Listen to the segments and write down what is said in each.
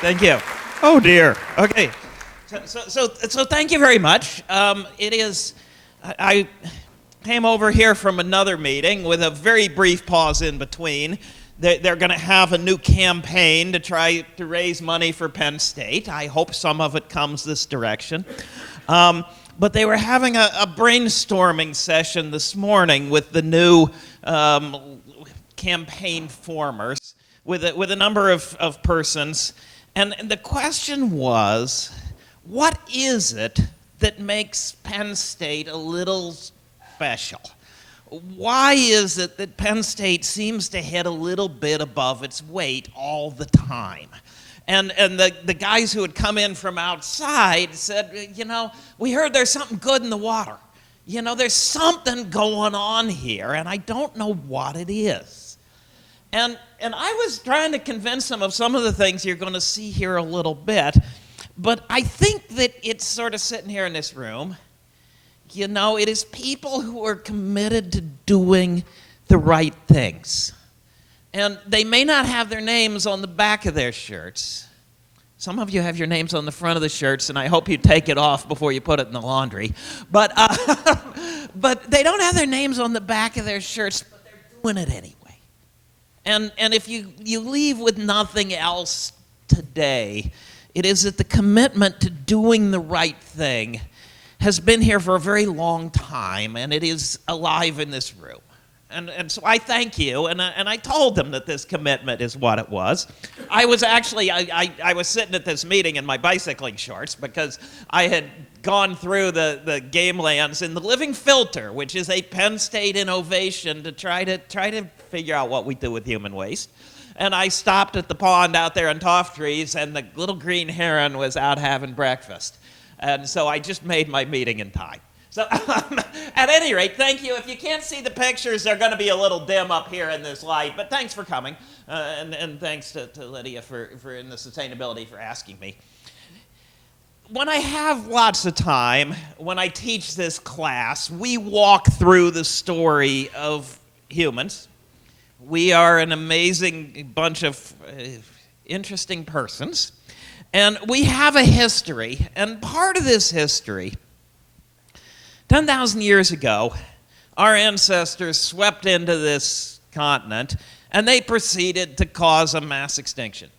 Thank you. Oh dear. Okay. So thank you very much. I came over here from another meeting with a very brief pause in between. They're going to have a new campaign to try to raise money for Penn State. I hope some of it comes this direction. But they were having a brainstorming session this morning with the new campaign formers, with a number of persons. And the question was, what is it that makes Penn State a little special? Why is it that Penn State seems to hit a little bit above its weight all the time? And the guys who had come in from outside said, we heard there's something good in the water. There's something going on here, and I don't know what it is. And I was trying to convince them of some of the things you're going to see here a little bit, but I think that it's sort of sitting here in this room. It is people who are committed to doing the right things. And they may not have their names on the back of their shirts. Some of you have your names on the front of the shirts, and I hope you take it off before you put it in the laundry. But they don't have their names on the back of their shirts, but they're doing it anyway. And if you leave with nothing else today, it is that the commitment to doing the right thing has been here for a very long time, and it is alive in this room. And so I thank you, and I told them that this commitment is what it was. I was actually, I was sitting at this meeting in my bicycling shorts because I had gone through the game lands in the Living Filter, which is a Penn State innovation to try to figure out what we do with human waste. And I stopped at the pond out there in Tofttrees, and the little green heron was out having breakfast. And so I just made my meeting in time. So at any rate, thank you. If you can't see the pictures, they're going to be a little dim up here in this light. But thanks for coming. And thanks to Lydia for in the sustainability for asking me. When I have lots of time, when I teach this class, we walk through the story of humans. We are an amazing bunch of interesting persons. And we have a history, and part of this history, 10,000 years ago, our ancestors swept into this continent, and they proceeded to cause a mass extinction.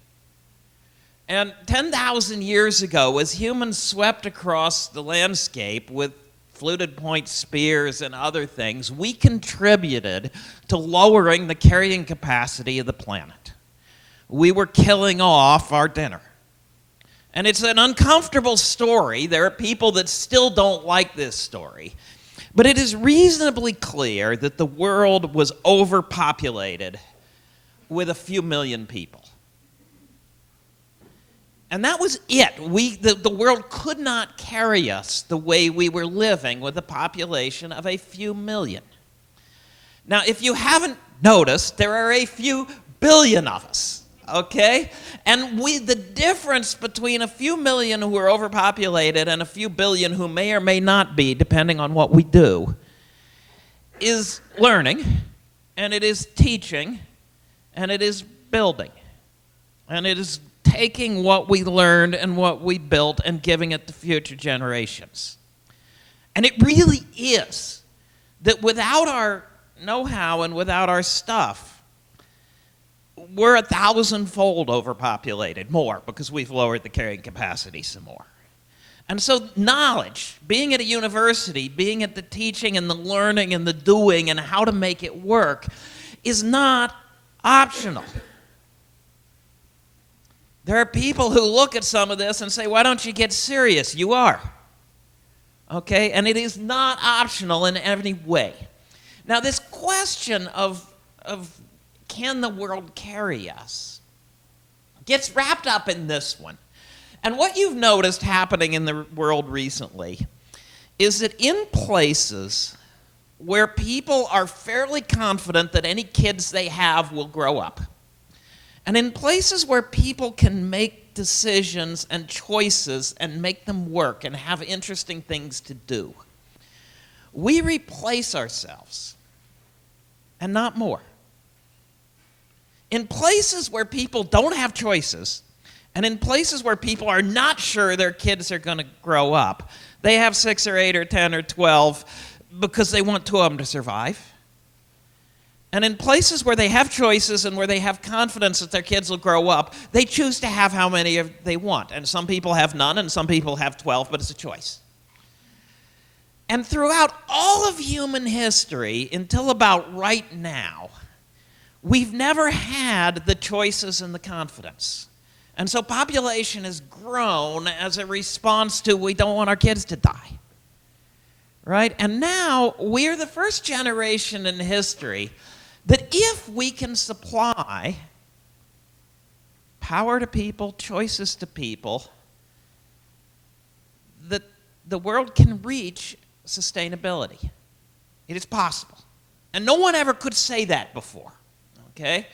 And 10,000 years ago, as humans swept across the landscape with fluted point spears and other things, we contributed to lowering the carrying capacity of the planet. We were killing off our dinner. And it's an uncomfortable story. There are people that still don't like this story. But it is reasonably clear that the world was overpopulated with a few million people. And that was it. The world could not carry us the way we were living with a population of a few million. Now, if you haven't noticed, there are a few billion of us. Okay? And the difference between a few million who are overpopulated and a few billion who may or may not be, depending on what we do, is learning, and it is teaching, and it is building. And it is taking what we learned and what we built and giving it to future generations. And it really is that without our know-how and without our stuff, we're 1,000-fold overpopulated, more, because we've lowered the carrying capacity some more. And so knowledge, being at a university, being at the teaching and the learning and the doing and how to make it work, is not optional. There are people who look at some of this and say, why don't you get serious? You are. Okay? And it is not optional in any way. Now, this question of can the world carry us gets wrapped up in this one. And what you've noticed happening in the world recently is that in places where people are fairly confident that any kids they have will grow up, and in places where people can make decisions and choices and make them work and have interesting things to do, we replace ourselves and not more. In places where people don't have choices And in places where people are not sure their kids are going to grow up, they have 6 or 8 or 10 or 12 because they want 2 of them to survive. And in places where they have choices and where they have confidence that their kids will grow up, they choose to have how many they want. And some people have none, and some people have 12, but it's a choice. And throughout all of human history, until about right now, we've never had the choices and the confidence. And so population has grown as a response to we don't want our kids to die. Right? And now we're the first generation in history that if we can supply power to people, choices to people, that the world can reach sustainability. It is possible. And no one ever could say that before. Okay?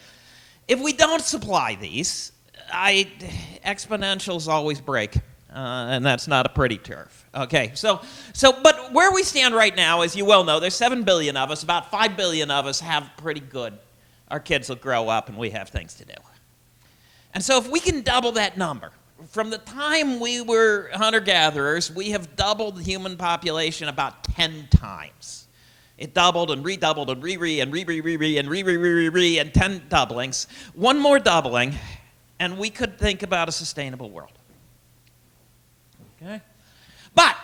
If we don't supply these, exponentials always break. And that's not a pretty turf. Okay, but where we stand right now, as you well know, there's 7 billion of us. About 5 billion of us have pretty good. Our kids will grow up and we have things to do. And so if we can double that number, from the time we were hunter-gatherers, we have doubled the human population about 10 times. It doubled and redoubled and re-re and re-re-re-re and re-re-re-re-re and 10 doublings. One more doubling, and we could think about a sustainable world. Okay? But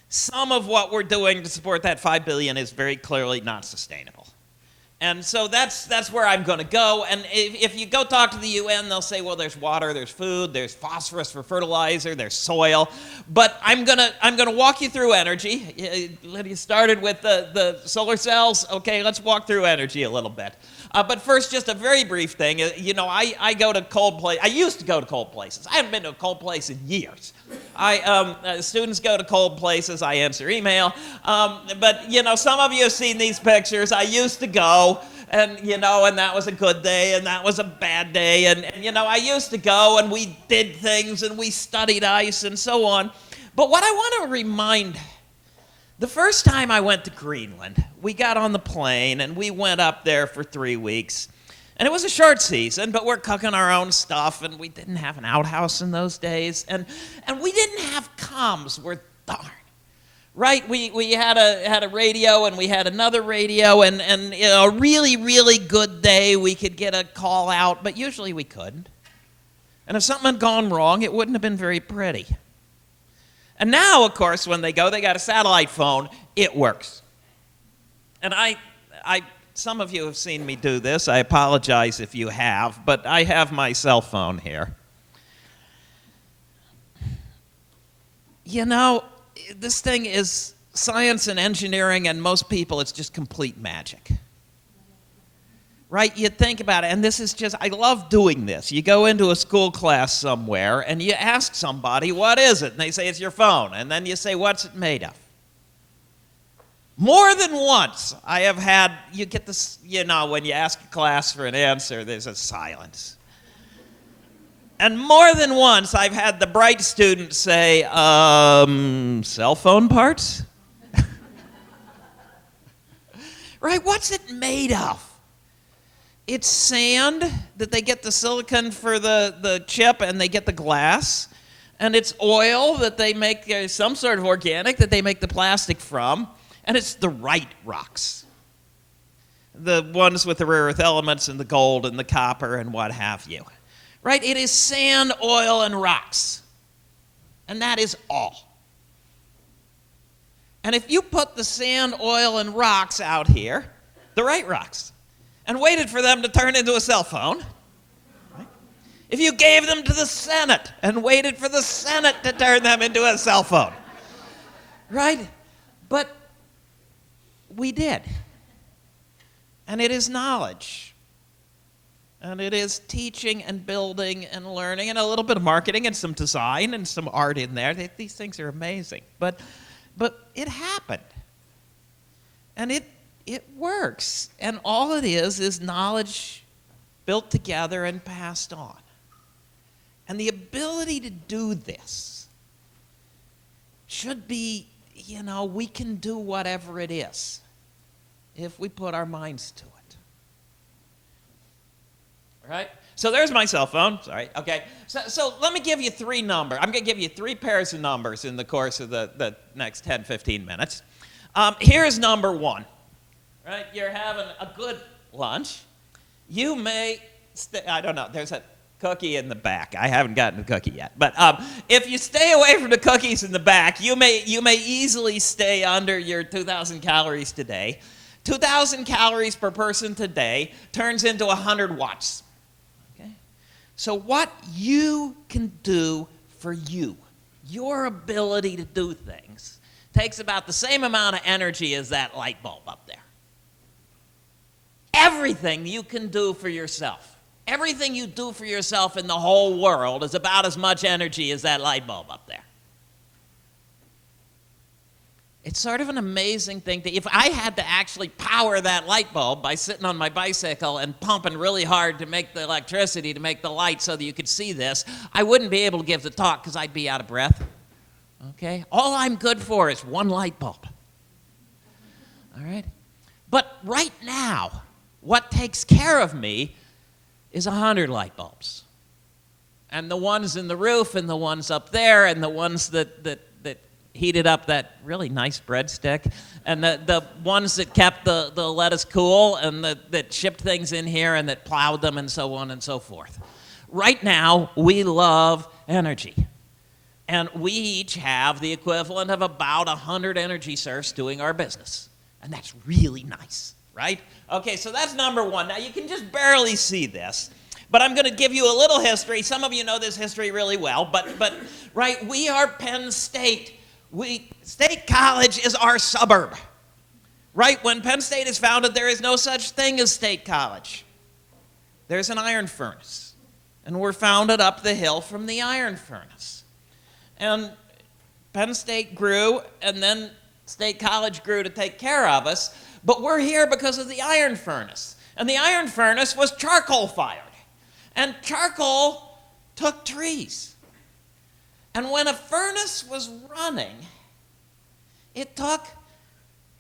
some of what we're doing to support that 5 billion is very clearly not sustainable. And so that's where I'm going to go. And if you go talk to the UN, they'll say, well, there's water, there's food, there's phosphorus for fertilizer, there's soil. But I'm gonna walk you through energy. You started with the solar cells. Okay, let's walk through energy a little bit. But first, just a very brief thing. You know, I go to cold places. I used to go to cold places. I haven't been to a cold place in years. Students go to cold places. I answer email. But, you know, some of you have seen these pictures. I used to go, and, you know, and that was a good day, and that was a bad day. And you know, I used to go, and we did things, and we studied ice, and so on. But what I want to remind the first time I went to Greenland, we got on the plane and we went up there for 3 weeks. And it was a short season, but we're cooking our own stuff, and we didn't have an outhouse in those days. And we didn't have comms worth darn. Right? We had a radio, and we had another radio, and you know, a really, really good day we could get a call out, but usually we couldn't. And if something had gone wrong, it wouldn't have been very pretty. And now, of course, when they go, they got a satellite phone. It works. And some of you have seen me do this. I apologize if you have, but I have my cell phone here. You know, this thing is science and engineering, and most people, it's just complete magic. Right? You think about it, and this is just, I love doing this. You go into a school class somewhere, and you ask somebody, what is it? And they say, it's your phone. And then you say, what's it made of? More than once, I have had, you get this, you know, when you ask a class for an answer, there's a silence. And more than once, I've had the bright student say, cell phone parts? Right? What's it made of? It's sand that they get the silicon for the chip, and they get the glass. And it's oil that they make, some sort of organic that they make the plastic from. And it's the right rocks. The ones with the rare earth elements and the gold and the copper and what have you. Right? It is sand, oil, and rocks. And that is all. And if you put the sand, oil, and rocks out here, the right rocks, and waited for them to turn into a cell phone, right? If you gave them to the Senate and waited for the Senate to turn them into a cell phone, right? But we did. And it is knowledge. And it is teaching and building and learning and a little bit of marketing and some design and some art in there. These things are amazing. But it happened. And it works. And all it is knowledge built together and passed on. And the ability to do this should be, you know, we can do whatever it is if we put our minds to it. Right? So there's my cell phone. Sorry. Okay. So let me give you three numbers. I'm going to give you three pairs of numbers in the course of the next 10, 15 minutes. Here's number one. Right? You're having a good lunch. You may I don't know. There's a cookie in the back. I haven't gotten the cookie yet. But if you stay away from the cookies in the back, you may easily stay under your 2,000 calories today. 2,000 calories per person today turns into 100 watts. Okay? So what you can do for you, your ability to do things, takes about the same amount of energy as that light bulb up there. Everything you can do for yourself, everything you do for yourself in the whole world is about as much energy as that light bulb up there. It's sort of an amazing thing. If I had to actually power that light bulb by sitting on my bicycle and pumping really hard to make the electricity, to make the light so that you could see this, I wouldn't be able to give the talk because I'd be out of breath. Okay? All I'm good for is one light bulb. All right? But right now, what takes care of me is 100 light bulbs. And the ones in the roof and the ones up there and the ones that heated up that really nice breadstick, and the ones that kept the lettuce cool, and that shipped things in here and that plowed them, and so on and so forth. Right now, we love energy. And we each have the equivalent of about 100 energy serfs doing our business. And that's really nice, right? Okay, so that's number one. Now, you can just barely see this, but I'm going to give you a little history. Some of you know this history really well, but right, we are Penn State. State College is our suburb, right? When Penn State is founded, there is no such thing as State College. There's an iron furnace, and we're founded up the hill from the iron furnace. And Penn State grew, and then State College grew to take care of us, but we're here because of the iron furnace. And the iron furnace was charcoal fired, and charcoal took trees. And when a furnace was running, it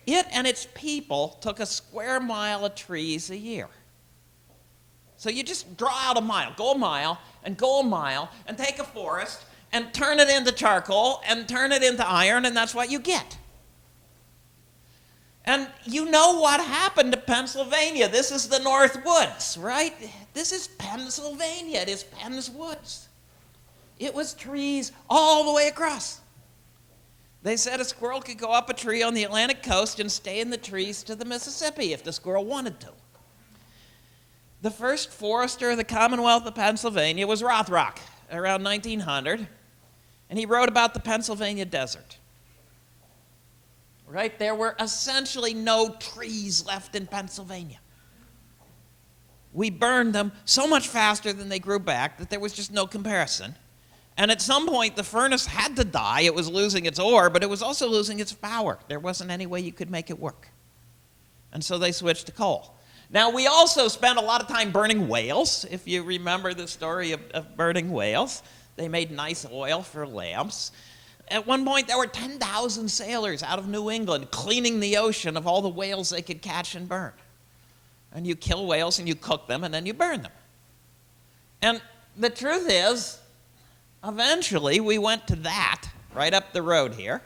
and its people took a square mile of trees a year. So you just draw out a mile, go a mile, and take a forest, and turn it into charcoal, and turn it into iron, and that's what you get. And you know what happened to Pennsylvania. This is the North Woods, right? This is Pennsylvania. It is Penn's Woods. It was trees all the way across. They said a squirrel could go up a tree on the Atlantic coast and stay in the trees to the Mississippi if the squirrel wanted to. The first forester of the Commonwealth of Pennsylvania was Rothrock, around 1900, and he wrote about the Pennsylvania desert. Right? There were essentially no trees left in Pennsylvania. We burned them so much faster than they grew back that there was just no comparison. And at some point, the furnace had to die. It was losing its ore, but it was also losing its power. There wasn't any way you could make it work. And so they switched to coal. Now, we also spent a lot of time burning whales, if you remember the story of burning whales. They made nice oil for lamps. At one point, there were 10,000 sailors out of New England cleaning the ocean of all the whales they could catch and burn. And you kill whales and you cook them and then you burn them. And the truth is, eventually, we went to that right up the road here.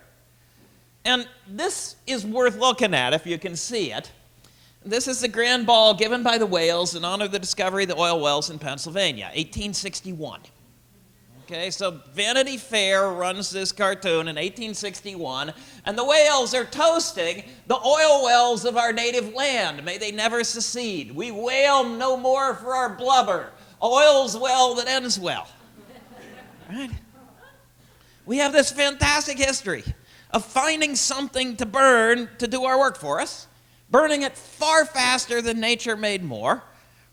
And this is worth looking at if you can see it. This is the grand ball given by the whales in honor of the discovery of the oil wells in Pennsylvania, 1861. Okay, so Vanity Fair runs this cartoon in 1861, and the whales are toasting the oil wells of our native land. May they never secede. We wail no more for our blubber. Oil's well that ends well. Right? We have this fantastic history of finding something to burn to do our work for us, burning it far faster than nature made more,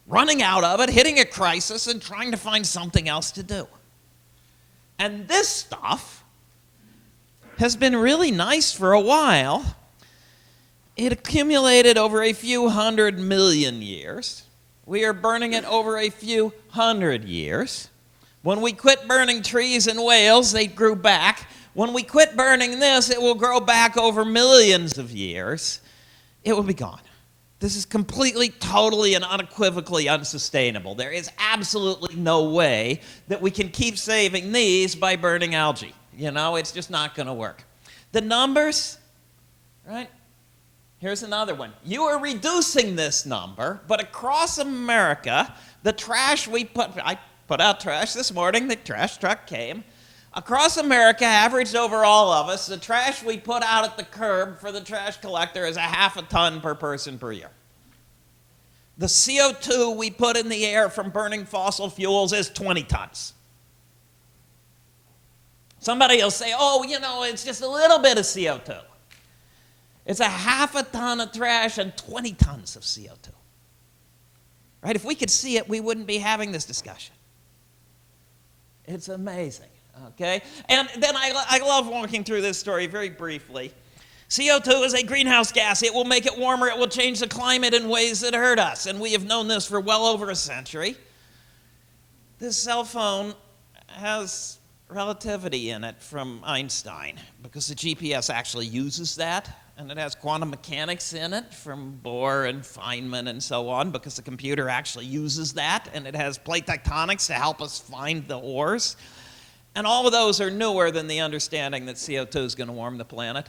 running out of it, hitting a crisis, and trying to find something else to do. And this stuff has been really nice for a while. It accumulated over a few 100 million years. We are burning it over a few 100 years. When we quit burning trees and whales, they grew back. When we quit burning this, it will grow back over millions of years. It will be gone. This is completely, totally, and unequivocally unsustainable. There is absolutely no way that we can keep saving these by burning algae. You know, it's just not going to work. The numbers, right? Here's another one. You are reducing this number, but across America, the trash I put out trash this morning, the trash truck came. Across America, averaged over all of us, the trash we put out at the curb for the trash collector is 0.5 ton per person per year. The CO2 we put in the air from burning fossil fuels is 20 tons. Somebody will say, oh, you know, it's just a little bit of CO2. It's 0.5 ton of trash and 20 tons of CO2. Right? If we could see it, we wouldn't be having this discussion. It's amazing. Okay? And then I love walking through this story very briefly. CO2 is a greenhouse gas. It will make it warmer. It will change the climate in ways that hurt us. And we have known this for well over a century. This cell phone has relativity in it from Einstein because the GPS actually uses that. And it has quantum mechanics in it from Bohr and Feynman and so on because the computer actually uses that. And it has plate tectonics to help us find the ores. And all of those are newer than the understanding that CO2 is going to warm the planet.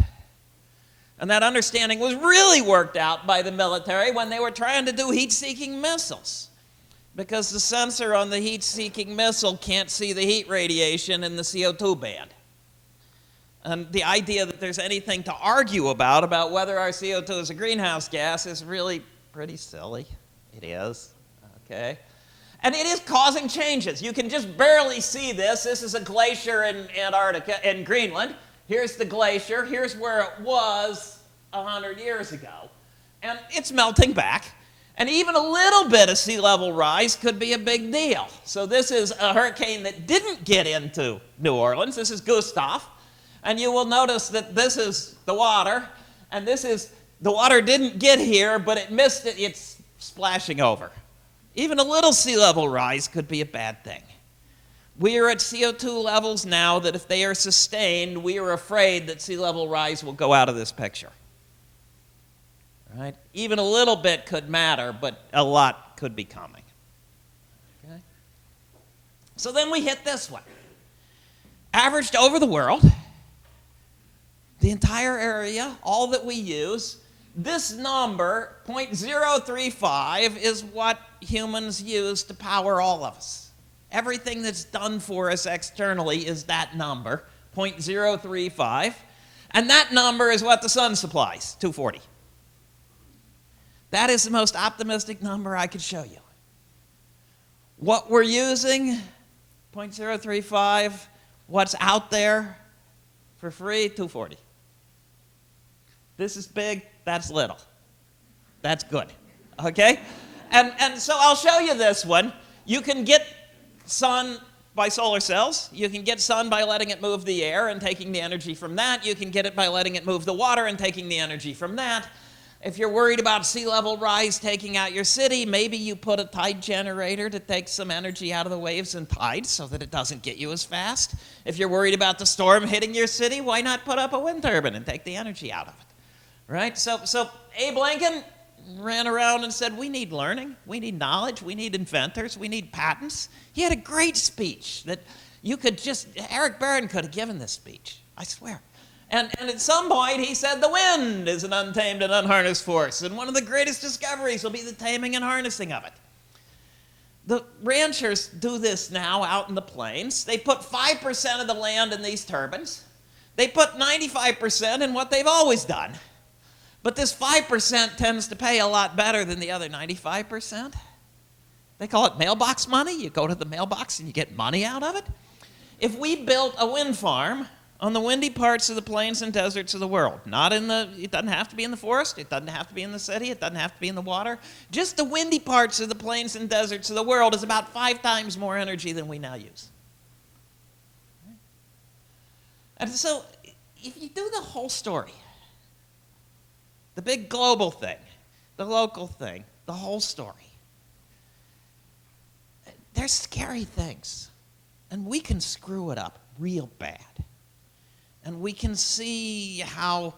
And that understanding was really worked out by the military when they were trying to do heat-seeking missiles. Because the sensor on the heat-seeking missile can't see the heat radiation in the CO2 band. And the idea that there's anything to argue about whether our CO2 is a greenhouse gas is really pretty silly. It is, okay? And it is causing changes. You can just barely see this. This is a glacier in Antarctica, in Greenland. Here's the glacier. Here's where it was 100 years ago. And it's melting back. And even a little bit of sea level rise could be a big deal. So this is a hurricane that didn't get into New Orleans. This is Gustav. And you will notice that this is the water. And this is, the water didn't get here, but it missed it. It's splashing over. Even a little sea level rise could be a bad thing. We are at CO2 levels now that if they are sustained, we are afraid that sea level rise will go out of this picture. Right? Even a little bit could matter, but a lot could be coming. Okay? So then we hit this one. Averaged over the world, the entire area, all that we use, this number, 0.035, is what humans use to power all of us. Everything that's done for us externally is that number, 0.035. And that number is what the sun supplies, 240. That is the most optimistic number I could show you. What we're using, 0.035. What's out there for free, 240. This is big, that's little. That's good, okay? And so I'll show you this one. You can get sun by solar cells. You can get sun by letting it move the air and taking the energy from that. You can get it by letting it move the water and taking the energy from that. If you're worried about sea level rise taking out your city, maybe you put a tide generator to take some energy out of the waves and tides so that it doesn't get you as fast. If you're worried about the storm hitting your city, why not put up a wind turbine and take the energy out of it? Right? So Abe Lincoln ran around and said, we need learning, we need knowledge, we need inventors, we need patents. He had a great speech that you could just, Eric Barron could have given this speech, I swear. And at some point he said the wind is an untamed and unharnessed force, and one of the greatest discoveries will be the taming and harnessing of it. The ranchers do this now out in the plains. They put 5% of the land in these turbines. They put 95% in what they've always done. But this 5% tends to pay a lot better than the other 95%. They call it mailbox money. You go to the mailbox and you get money out of it. If we built a wind farm on the windy parts of the plains and deserts of the world, it doesn't have to be in the forest, it doesn't have to be in the city, it doesn't have to be in the water, just the windy parts of the plains and deserts of the world is about 5 times more energy than we now use. And so if you do the whole story, the big global thing, the local thing, the whole story, they're scary things. And we can screw it up real bad. And we can see how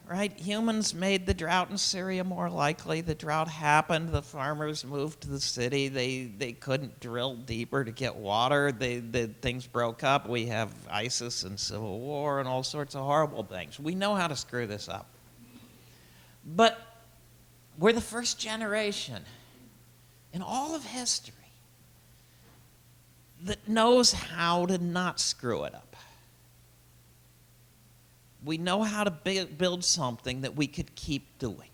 right? Humans made the drought in Syria more likely. The drought happened. The farmers moved to the city. They couldn't drill deeper to get water. Things broke up. We have ISIS and civil war and all sorts of horrible things. We know how to screw this up. But we're the first generation in all of history that knows how to not screw it up. We know how to build something that we could keep doing.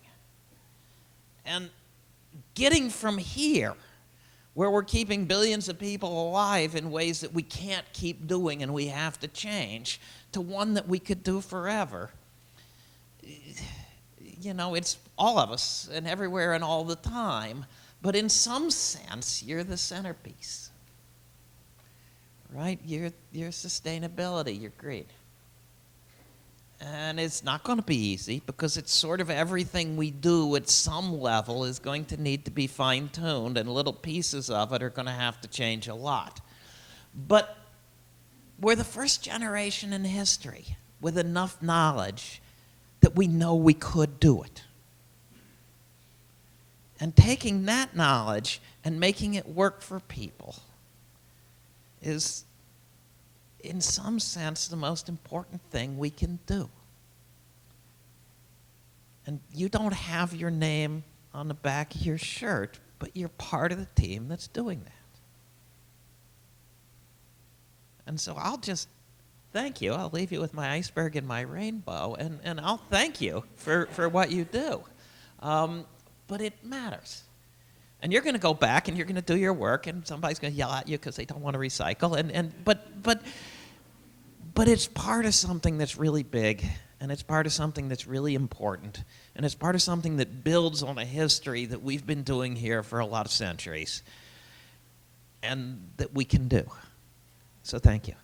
And getting from here, where we're keeping billions of people alive in ways that we can't keep doing and we have to change, to one that we could do forever, you know, it's all of us and everywhere and all the time. But in some sense, you're the centerpiece, right? You're sustainability, you're green. And it's not going to be easy because it's sort of everything we do at some level is going to need to be fine-tuned, and little pieces of it are going to have to change a lot. But we're the first generation in history with enough knowledge that we know we could do it. And taking that knowledge and making it work for people is, in some sense, the most important thing we can do. And you don't have your name on the back of your shirt, but you're part of the team that's doing that. And so I'll just thank you. I'll leave you with my iceberg and my rainbow, and I'll thank you for what you do. But it matters. And you're going to go back and you're going to do your work, and somebody's going to yell at you because they don't want to recycle. But it's part of something that's really big, and it's part of something that's really important, and it's part of something that builds on a history that we've been doing here for a lot of centuries, and that we can do. So thank you.